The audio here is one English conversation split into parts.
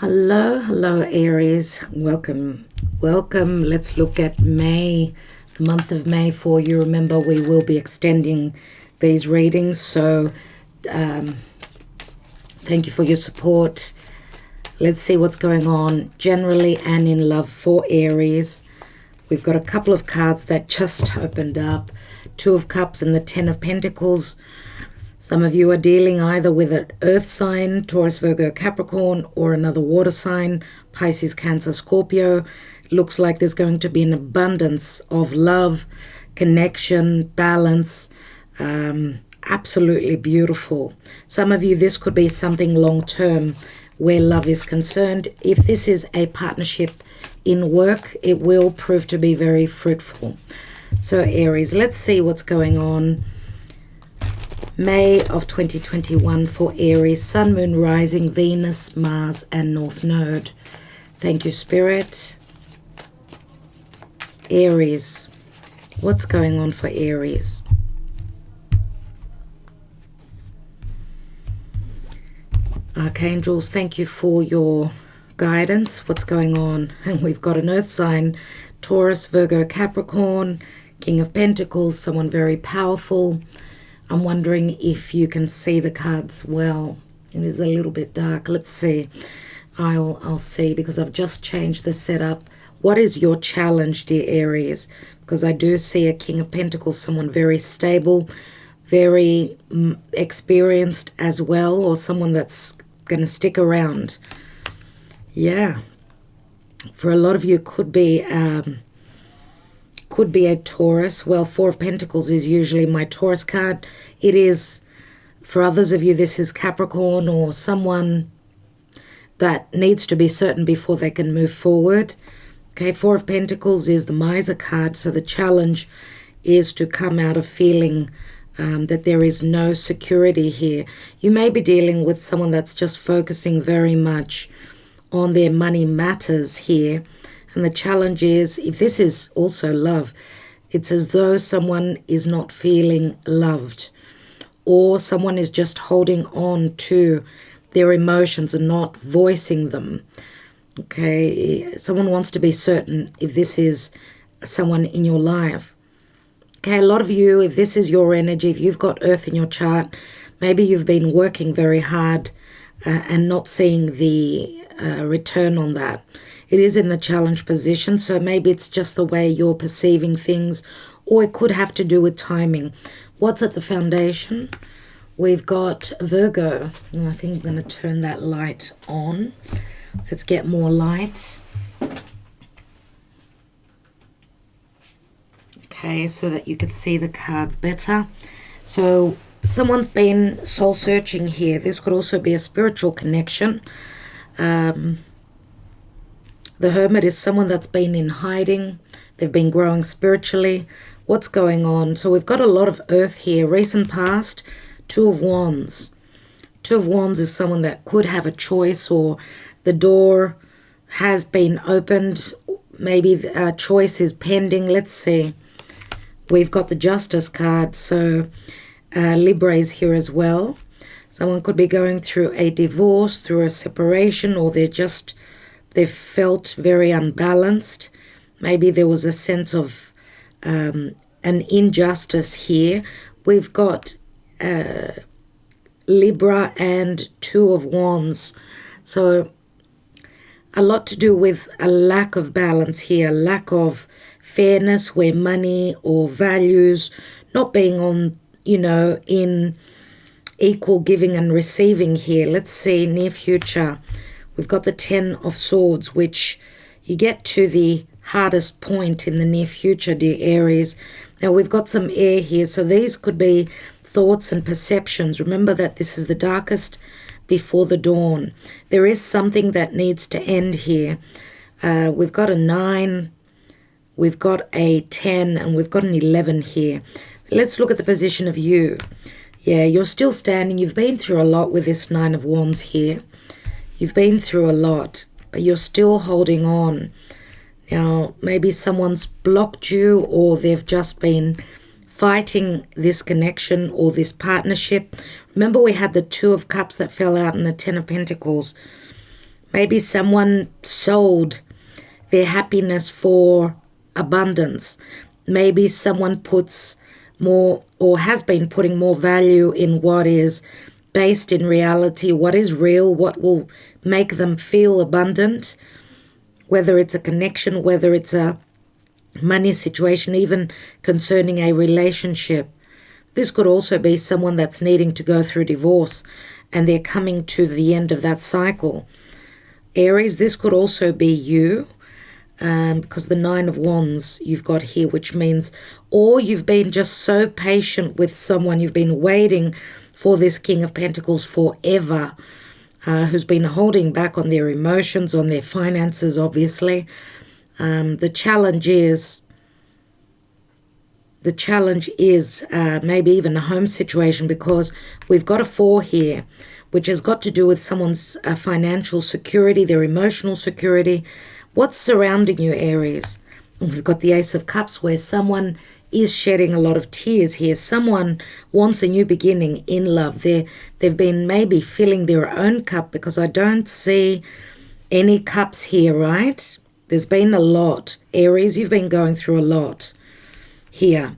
Hello, Aries. Welcome. Let's look at May, the month of May for you. Remember, we will be extending these readings, so thank you for your support. Let's see what's going on generally and in love for Aries. We've got a couple of cards that just opened up. Two of Cups and the Ten of Pentacles. Some of you are dealing either with an earth sign, Taurus, Virgo, Capricorn, or another water sign, Pisces, Cancer, Scorpio. Looks like there's going to be an abundance of love, connection, balance. Absolutely beautiful. Some of you, this could be something long-term where love is concerned. If this is a partnership in work, it will prove to be very fruitful. So Aries, let's see what's going on. May of 2021 for Aries, Sun, Moon, Rising, Venus, Mars, and North Node. Thank you, Spirit. Aries, what's going on for Aries? Archangels, thank you for your guidance. What's going on? And we've got an earth sign, Taurus, Virgo, Capricorn, King of Pentacles, someone very powerful. I'm wondering if you can see the cards well. It is a little bit dark. Let's see. I'll see because I've just changed the setup. What is your challenge, dear Aries? Because I do see a King of Pentacles, someone very stable, very experienced as well, or someone that's going to stick around. Yeah. For a lot of you, could be a Taurus. Well, Four of Pentacles is usually my Taurus card. It is, for others of you, this is Capricorn or someone that needs to be certain before they can move forward. Okay, Four of Pentacles is the Miser card. So the challenge is to come out of feeling that there is no security here. You may be dealing with someone that's just focusing very much on their money matters here. And the challenge is, if this is also love, it's as though someone is not feeling loved, or someone is just holding on to their emotions and not voicing them. Okay, someone wants to be certain if this is someone in your life. Okay, a lot of you, if this is your energy, if you've got earth in your chart, maybe you've been working very hard and not seeing the return on that. It is in the challenge position, so maybe it's just the way you're perceiving things, or it could have to do with timing. What's at the foundation? We've got Virgo, and I think I'm going to turn that light on. Let's get more light. Okay, so that you can see the cards better. So someone's been soul searching here. This could also be a spiritual connection. The Hermit is someone that's been in hiding. They've been growing spiritually. What's going on? So we've got a lot of earth here. Recent past, Two of Wands. Two of Wands is someone that could have a choice, or the door has been opened. Maybe a choice is pending. Let's see. We've got the Justice card. So Libra is here as well. Someone could be going through a divorce, through a separation, or they've felt very unbalanced. Maybe there was a sense of an injustice here. We've got Libra and Two of Wands. So a lot to do with a lack of balance here, lack of fairness where money or values not being on, in equal giving and receiving here. Let's see, near future. We've got the Ten of Swords, which you get to the hardest point in the near future, dear Aries. Now, we've got some air here, so these could be thoughts and perceptions. Remember that this is the darkest before the dawn. There is something that needs to end here. We've got a 9, we've got a 10, and we've got an 11 here. Let's look at the position of you. Yeah, you're still standing. You've been through a lot with this Nine of Wands here. You've been through a lot, but you're still holding on. Now, maybe someone's blocked you, or they've just been fighting this connection or this partnership. Remember, we had the Two of Cups that fell out and the Ten of Pentacles. Maybe someone sold their happiness for abundance. Maybe someone puts more or has been putting more value in what is based in reality, what is real, what will make them feel abundant, whether it's a connection, whether it's a money situation, even concerning a relationship. This could also be someone that's needing to go through divorce and they're coming to the end of that cycle. Aries, this could also be you, because the Nine of Wands you've got here, which means, or you've been just so patient with someone, you've been waiting for this King of Pentacles forever, who's been holding back on their emotions, on their finances, obviously. The challenge is maybe even a home situation, because we've got a 4 here, which has got to do with someone's financial security, their emotional security. What's surrounding you, Aries? We've got the Ace of Cups, where someone is shedding a lot of tears here. Someone wants a new beginning in love. They've been maybe filling their own cup, because I don't see any cups here, right? There's been a lot. Aries, you've been going through a lot here.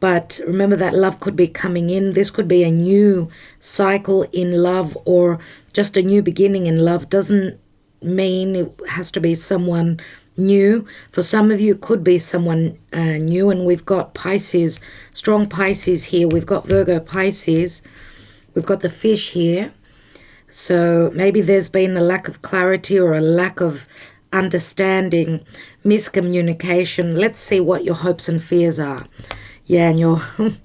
But remember that love could be coming in. This could be a new cycle in love, or just a new beginning in love. Doesn't mean it has to be someone new. For some of you, it could be someone new. And we've got Pisces, strong Pisces here. We've got Virgo Pisces. We've got the fish here. So maybe there's been a lack of clarity or a lack of understanding, miscommunication. Let's see what your hopes and fears are. Yeah, and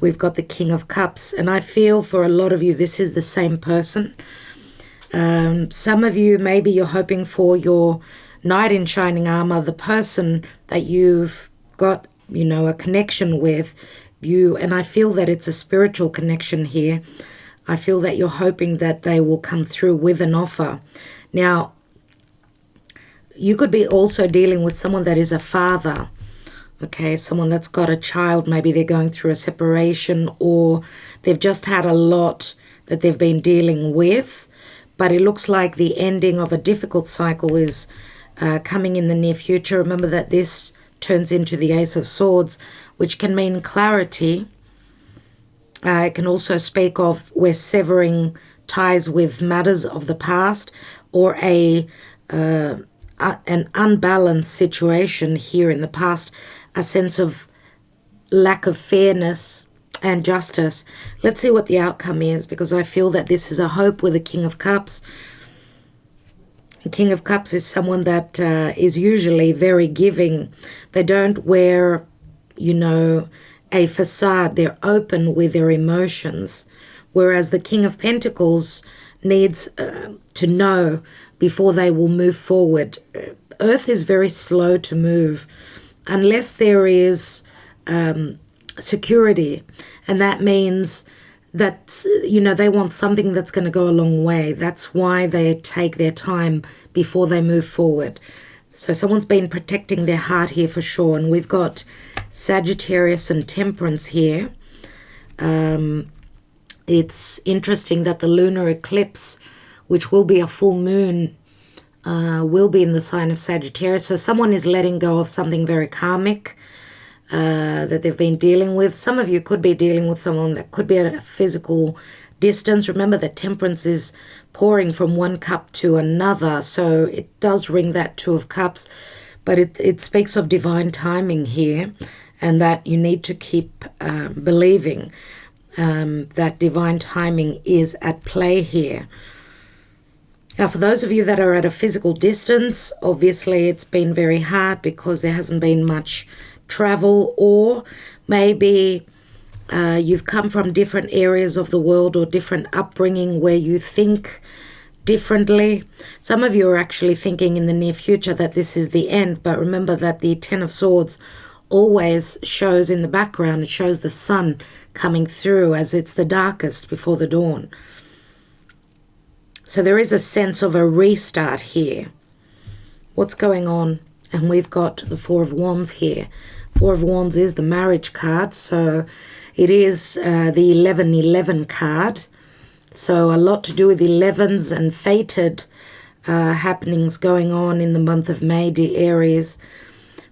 we've got the King of Cups. And I feel for a lot of you, this is the same person. Some of you, maybe you're hoping for your knight in shining armor, the person that you've got, a connection with you. And I feel that it's a spiritual connection here. I feel that you're hoping that they will come through with an offer. Now, you could be also dealing with someone that is a father. Okay, someone that's got a child. Maybe they're going through a separation, or they've just had a lot that they've been dealing with. But it looks like the ending of a difficult cycle is coming in the near future. Remember that this turns into the Ace of Swords, which can mean clarity. It can also speak of we're severing ties with matters of the past, or an unbalanced situation here in the past, a sense of lack of fairness and justice. Let's see what the outcome is, because I feel that this is a hope with the King of Cups. The King of Cups is someone that is usually very giving. They don't wear, a facade. They're open with their emotions. Whereas the King of Pentacles needs to know before they will move forward. Earth is very slow to move unless there is security. And that means that, they want something that's going to go a long way. That's why they take their time before they move forward. So someone's been protecting their heart here for sure. And we've got Sagittarius and Temperance here. It's interesting that the lunar eclipse, which will be a full moon, will be in the sign of Sagittarius. So someone is letting go of something very karmic that they've been dealing with. Some of you could be dealing with someone that could be at a physical distance. Remember that Temperance is pouring from one cup to another. So it does ring that Two of Cups. But it speaks of divine timing here, and that you need to keep believing that divine timing is at play here. Now, for those of you that are at a physical distance, obviously it's been very hard because there hasn't been much travel, or maybe you've come from different areas of the world or different upbringing where you think differently. Some of you are actually thinking in the near future that this is the end, but remember that the Ten of Swords always shows in the background. It shows the sun coming through as it's the darkest before the dawn. So there is a sense of a restart here. What's going on? And we've got the Four of Wands here. Four of Wands is the marriage card, so it is the 1111 card. So a lot to do with 11s and fated happenings going on in the month of May, dear Aries.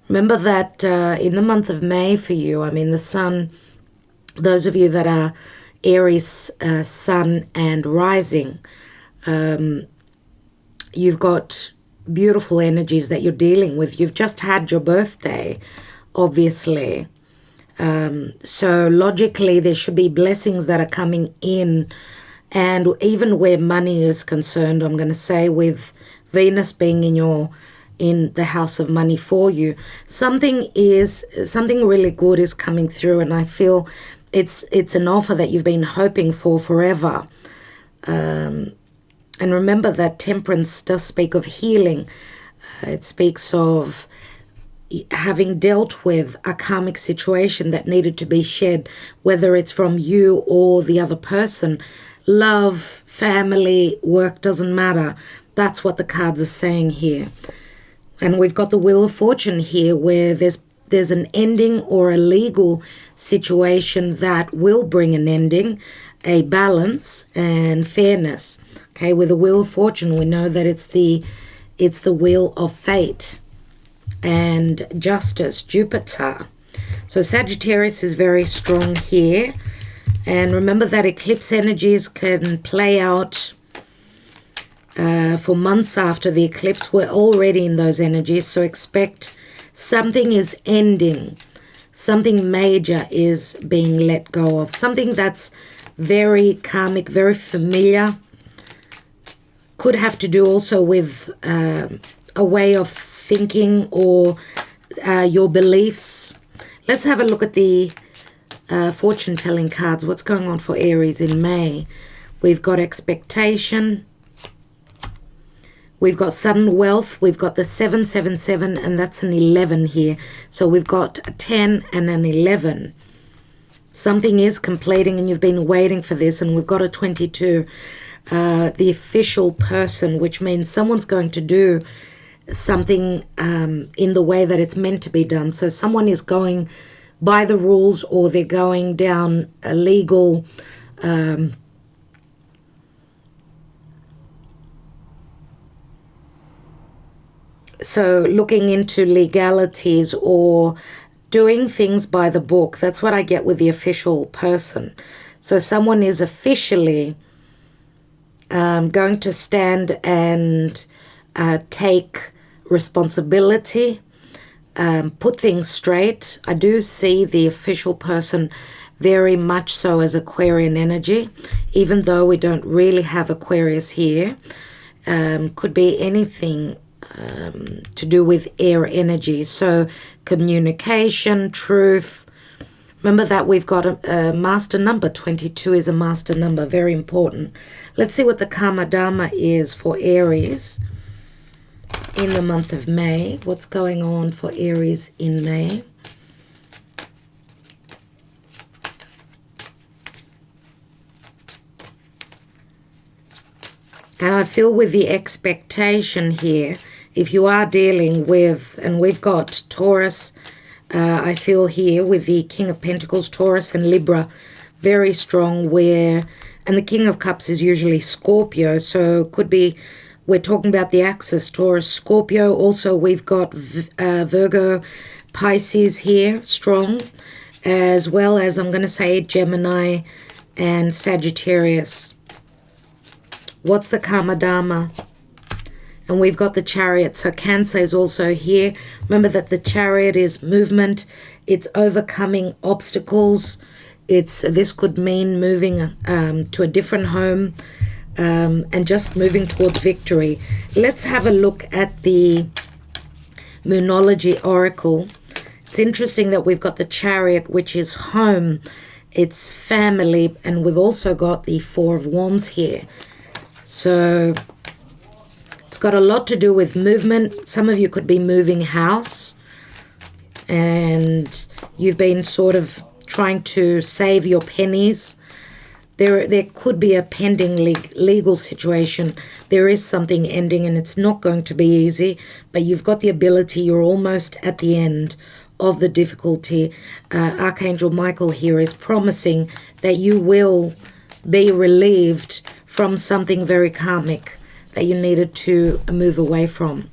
Remember that in the month of May for you, I mean, the sun, those of you that are Aries sun and rising, you've got beautiful energies that you're dealing with. You've just had your birthday, obviously. So logically, there should be blessings that are coming in. And even where money is concerned, I'm going to say with Venus being in the house of money for you, something really good is coming through, and I feel it's an offer that you've been hoping for forever. And remember that temperance does speak of healing. It speaks of having dealt with a karmic situation that needed to be shed, whether it's from you or the other person. Love, family, work, doesn't matter. That's what the cards are saying here. And we've got the Wheel of Fortune here, where there's an ending or a legal situation that will bring an ending, a balance and fairness. Okay, with the Wheel of Fortune, we know that it's the wheel of fate and justice, Jupiter. So Sagittarius is very strong here. And remember that eclipse energies can play out for months after the eclipse. We're already in those energies, so expect something is ending. Something major is being let go of. Something that's very karmic, very familiar. Could have to do also with a way of thinking or your beliefs. Let's have a look at the fortune-telling cards. What's going on for Aries in May? We've got expectation. We've got sudden wealth. We've got the 777, and that's an 11 here. So we've got a 10 and an 11. Something is completing, and you've been waiting for this, and we've got a 22. The official person, which means someone's going to do something in the way that it's meant to be done. So someone is going by the rules, or they're going down a legal so looking into legalities or doing things by the book. That's what I get with the official person. So someone is officially going to stand and take responsibility, put things straight. I do see the official person very much so as Aquarian energy, even though we don't really have Aquarius here. Could be anything to do with air energy. So communication, truth. Remember that we've got a master number. 22 is a master number, very important. Let's see what the Karma Dharma is for Aries in the month of May. What's going on for Aries in May? And I feel with the expectation here, if you are dealing with, and we've got Taurus, I feel here with the King of Pentacles, Taurus and Libra, very strong, and the King of Cups is usually Scorpio, so could be, we're talking about the axis, Taurus, Scorpio. Also, we've got Virgo, Pisces here, strong, as well as, I'm going to say, Gemini and Sagittarius. What's the Karma Dharma? And we've got the Chariot. So Cancer is also here. Remember that the Chariot is movement. It's overcoming obstacles. This could mean moving to a different home and just moving towards victory. Let's have a look at the Moonology Oracle. It's interesting that we've got the Chariot, which is home. It's family. And we've also got the Four of Wands here. So it's got a lot to do with movement. Some of you could be moving house, and you've been sort of trying to save your pennies. There could be a pending legal situation. There is something ending, and it's not going to be easy, but you've got the ability. You're almost at the end of the difficulty. Archangel Michael here is promising that you will be relieved from something very karmic. that you needed to move away from.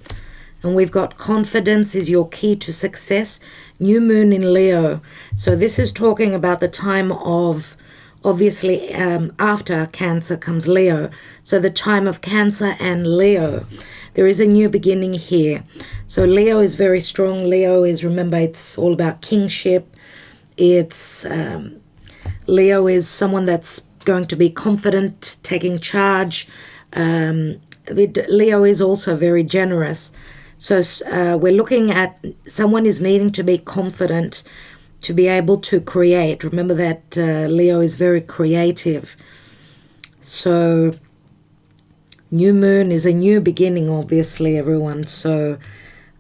And we've got confidence is your key to success. New moon in Leo. So this is talking about the time of, obviously, after Cancer comes Leo. So the time of Cancer and Leo. There is a new beginning here. So Leo is very strong. Leo is, remember, it's all about kingship. It's, Leo is someone that's going to be confident, taking charge. Leo is also very generous. So we're looking at someone is needing to be confident to be able to create. Remember that Leo is very creative. So new moon is a new beginning, obviously, everyone. So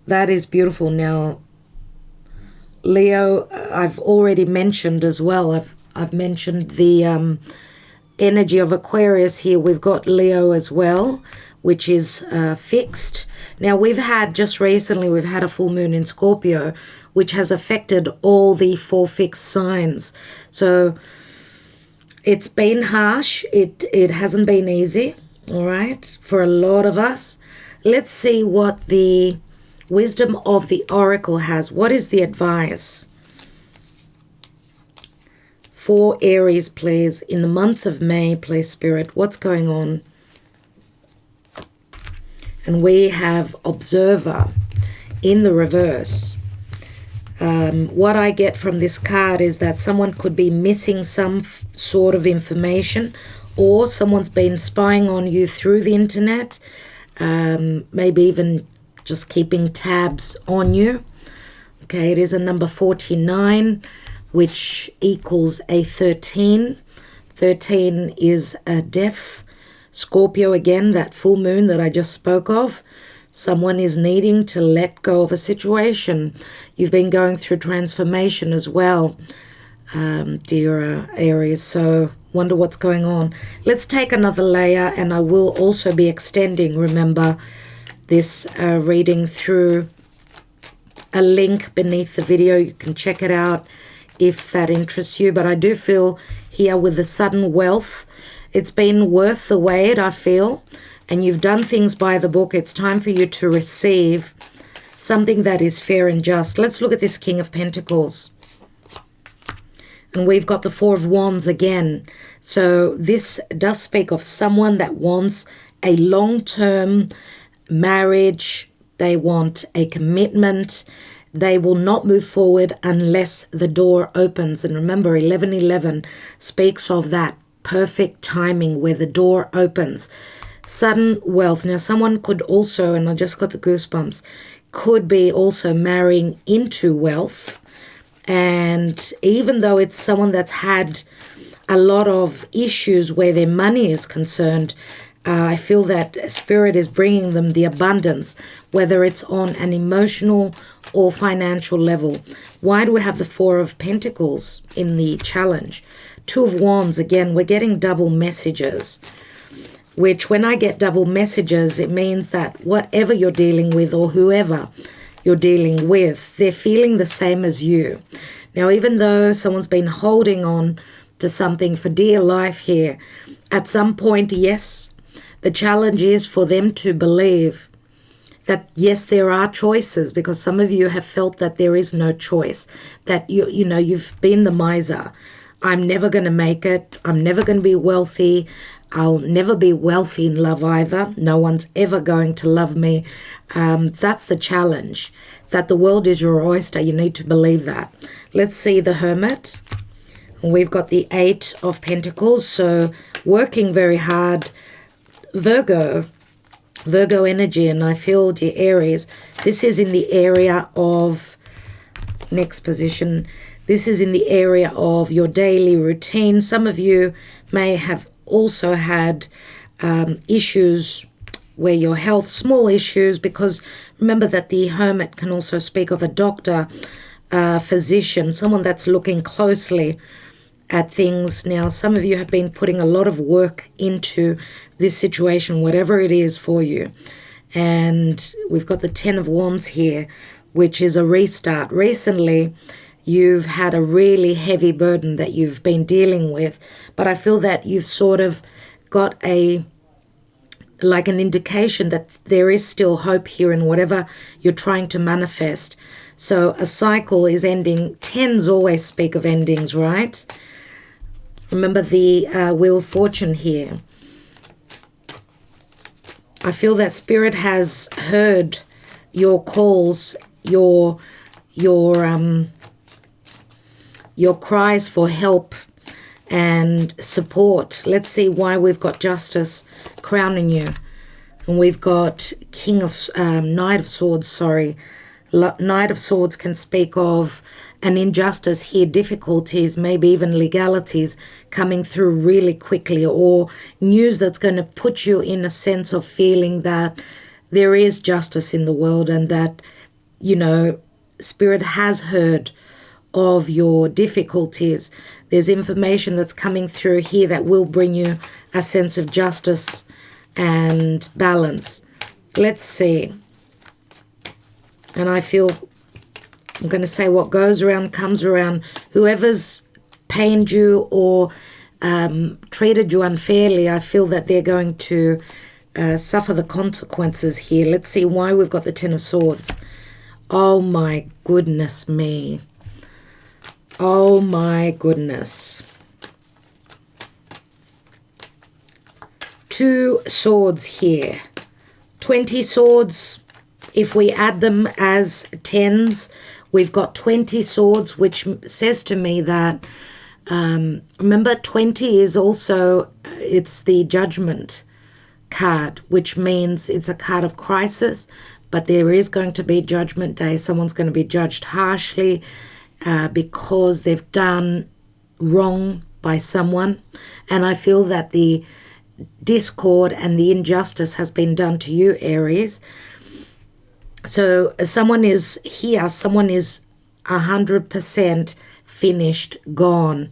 that is beautiful. Now, Leo, I've already mentioned as well. I've mentioned the energy of Aquarius here. We've got Leo as well, which is fixed. Now, we've had, just recently, we've had a full moon in Scorpio, which has affected all the 4 fixed signs. So it's been harsh. It hasn't been easy, all right, for a lot of us. Let's see what the wisdom of the oracle has. What is the advice for Aries, please, in the month of May, please, Spirit? What's going on? And we have Observer in the reverse. What I get from this card is that someone could be missing some sort of information, or someone's been spying on you through the internet, maybe even just keeping tabs on you. Okay, it is a number 49, which equals a 13. 13 is a death. Scorpio, again, that full moon that I just spoke of. Someone is needing to let go of a situation. You've been going through transformation as well, dear Aries. So wonder what's going on. Let's take another layer, and I will also be extending, remember, this reading through a link beneath the video. You can check it out if that interests you. But I do feel here with the sudden wealth, it's been worth the wait, I feel. And you've done things by the book. It's time for you to receive something that is fair and just. Let's look at this King of Pentacles. And we've got the Four of Wands again. So this does speak of someone that wants a long-term marriage. They want a commitment. They will not move forward unless the door opens. And remember, 1111 speaks of that perfect timing where the door opens. Sudden wealth. Now, someone could also, and I just got the goosebumps, could be also marrying into wealth. And even though it's someone that's had a lot of issues where their money is concerned, I feel that Spirit is bringing them the abundance, whether it's on an emotional or financial level. Why do we have the Four of Pentacles in the challenge? Two of Wands, again, we're getting double messages. Which when I get double messages, it means that whatever you're dealing with or whoever you're dealing with, they're feeling the same as you. Now, even though someone's been holding on to something for dear life here, at some point, yes, the challenge is for them to believe that, yes, there are choices, because some of you have felt that there is no choice, that you've been the miser. I'm never going to make it. I'm never going to be wealthy. I'll never be wealthy in love either. No one's ever going to love me. That's the challenge, that the world is your oyster. You need to believe that. Let's see the Hermit. We've got the Eight of Pentacles. So working very hard. Virgo energy. And I feel, dear Aries, this is in the area of, next position, this is in the area of your daily routine. Some of you may have also had issues where your health, small issues, because remember that the Hermit can also speak of a doctor, physician, someone that's looking closely at things. Now, some of you have been putting a lot of work into this situation, whatever it is for you. And we've got the Ten of Wands here, which is a restart. Recently, you've had a really heavy burden that you've been dealing with, but I feel that you've sort of got a like an indication that there is still hope here in whatever you're trying to manifest. So a cycle is ending. Tens always speak of endings, right? Remember the Wheel of Fortune here. I feel that Spirit has heard your calls, your cries for help and support. Let's see why we've got Justice crowning you. And we've got Knight of Swords, sorry. Knight of Swords can speak of an injustice here, difficulties, maybe even legalities coming through really quickly, or news that's going to put you in a sense of feeling that there is justice in the world, and that, you know, Spirit has heard of your difficulties. There's information that's coming through here that will bring you a sense of justice and balance. Let's see. And I feel, I'm going to say, what goes around comes around. Whoever's pained you or treated you unfairly, I feel that they're going to suffer the consequences here. Let's see why we've got the Ten of Swords. Oh my goodness me. Oh my goodness. 2 swords here. 20 swords. If we add them as tens, we've got 20 swords, which says to me that, remember, 20 is also, it's the Judgment card, which means it's a card of crisis, but there is going to be Judgment Day. Someone's going to be judged harshly because they've done wrong by someone. And I feel that the discord and the injustice has been done to you, Aries. So someone is here, someone is 100% finished, gone,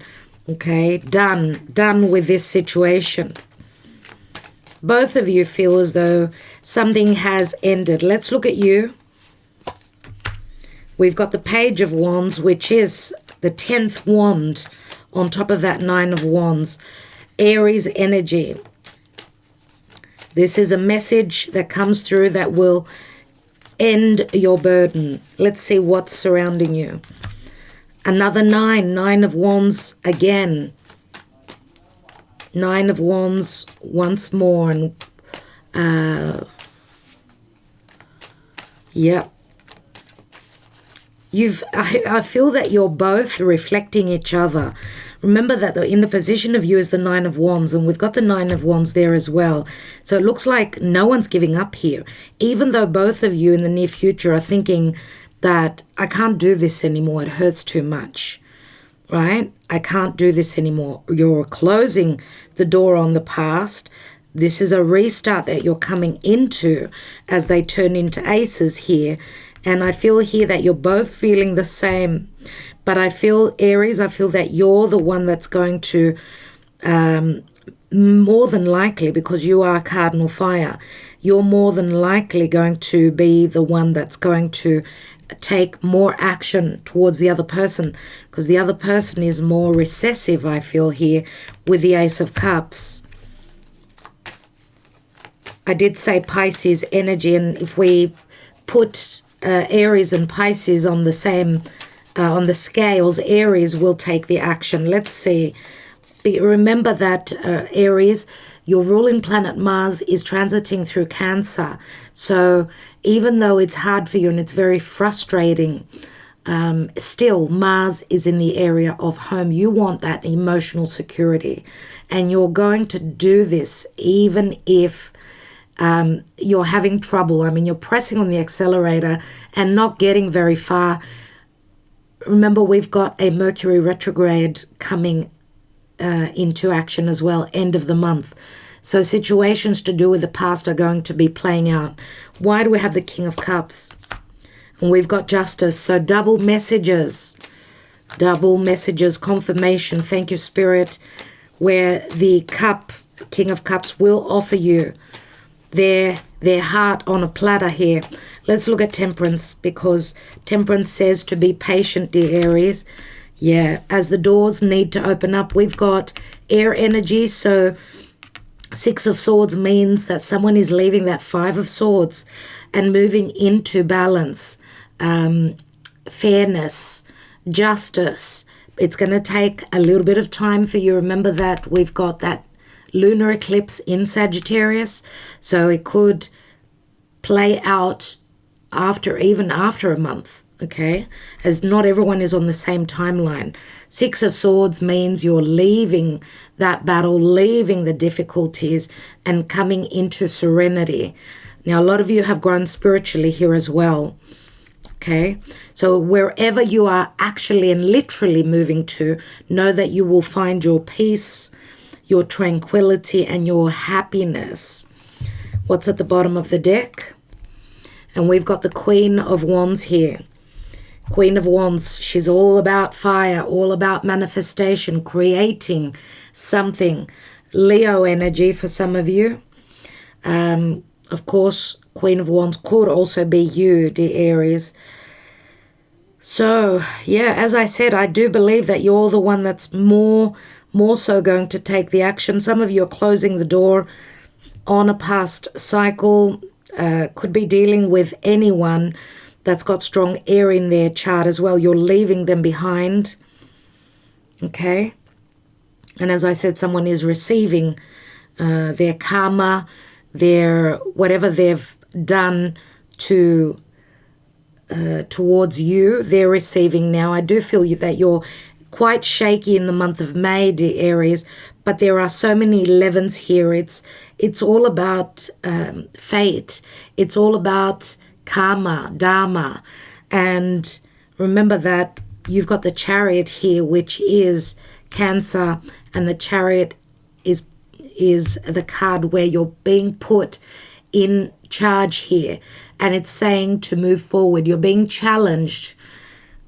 okay, done with this situation. Both of you feel as though something has ended. Let's look at you. We've got the Page of Wands, which is the 10th wand on top of that 9 of Wands. Aries energy. This is a message that comes through that will end your burden. Let's see what's surrounding you. Another 9 of Wands again. 9 of Wands once more. And yeah. I feel that you're both reflecting each other. Remember that in the position of you is the 9 of Wands, and we've got the 9 of Wands there as well. So it looks like no one's giving up here, even though both of you in the near future are thinking that I can't do this anymore. It hurts too much, right? I can't do this anymore. You're closing the door on the past. This is a restart that you're coming into as they turn into aces here. And I feel here that you're both feeling the same. But I feel, Aries, I feel that you're the one that's going to, more than likely, because you are cardinal fire, you're more than likely going to be the one that's going to take more action towards the other person, because the other person is more recessive, I feel here, with the Ace of Cups. I did say Pisces energy, and if we put Aries and Pisces on the same, on the scales, Aries will take the action. Let's see. Remember that Aries, your ruling planet Mars is transiting through Cancer. So even though it's hard for you and it's very frustrating, still Mars is in the area of home. You want that emotional security, and you're going to do this even if you're having trouble. I mean, you're pressing on the accelerator and not getting very far. Remember, we've got a Mercury retrograde coming into action as well, end of the month. So situations to do with the past are going to be playing out. Why do we have the King of Cups? And we've got Justice. So double messages, confirmation. Thank you, Spirit, where the King of Cups will offer you their heart on a platter here. Let's look at Temperance, because Temperance says to be patient, dear Aries. Yeah, as the doors need to open up, we've got air energy. So Six of Swords means that someone is leaving that Five of Swords and moving into balance, fairness, justice. It's going to take a little bit of time for you. Remember that we've got that lunar eclipse in Sagittarius, so it could play out even after a month, okay, as not everyone is on the same timeline. Six of Swords means you're leaving that battle, leaving the difficulties, and coming into serenity. Now, a lot of you have grown spiritually here as well, okay? So wherever you are actually and literally moving to, know that you will find your peace, your tranquility, and your happiness. What's at the bottom of the deck? And we've got the Queen of Wands here. Queen of Wands, she's all about fire, all about manifestation, creating something. Leo energy for some of you. Of course, Queen of Wands could also be you, dear Aries. So, yeah, as I said, I do believe that you're the one that's more so going to take the action. Some of you are closing the door on a past cycle. Could be dealing with anyone that's got strong air in their chart as well. You're leaving them behind. Okay. And as I said, someone is receiving their karma, their whatever they've done to towards you, they're receiving now. I do feel that you're quite shaky in the month of May, dear Aries, but there are so many 11s here. It's all about fate. It's all about karma, dharma. And remember that you've got the Chariot here, which is Cancer, and the Chariot is the card where you're being put in charge here, and it's saying to move forward. You're being challenged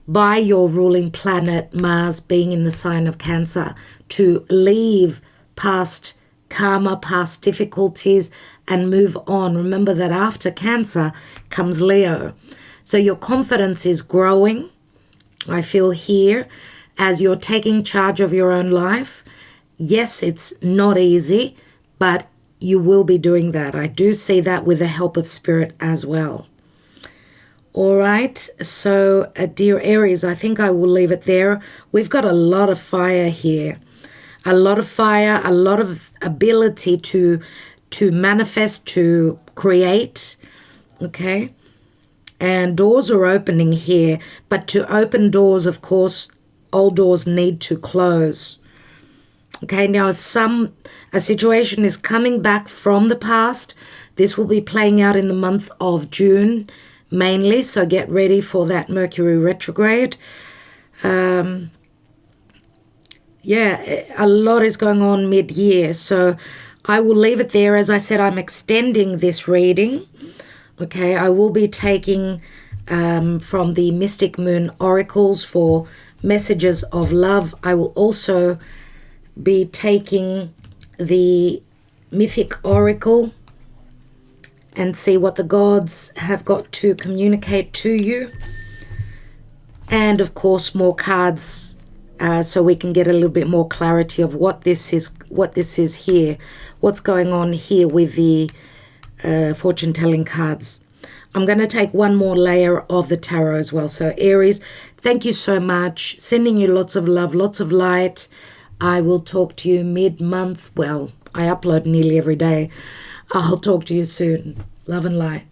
by your ruling planet, Mars, being in the sign of Cancer, to leave past karma, past difficulties, and move on. Remember that after Cancer comes Leo. So your confidence is growing, I feel here, as you're taking charge of your own life. Yes, it's not easy, but you will be doing that. I do see that with the help of Spirit as well. All right, so dear Aries, I think I will leave it there. We've got a lot of fire here. A lot of fire, a lot of ability to manifest, to create, okay? And doors are opening here, but to open doors, of course, old doors need to close. Okay, now if a situation is coming back from the past, this will be playing out in the month of June mainly, so get ready for that Mercury retrograde. Yeah, a lot is going on mid-year, so I will leave it there. As I said, I'm extending this reading. Okay, I will be taking from the Mystic Moon Oracles for messages of love. I will also be taking the Mythic Oracle and see what the gods have got to communicate to you. And of course, more cards so we can get a little bit more clarity of what this is here, what's going on here with the fortune telling cards. I'm going to take one more layer of the tarot as well. So Aries, thank you so much. Sending you lots of love, lots of light. I will talk to you mid-month. Well, I upload nearly every day. I'll talk to you soon. Love and light.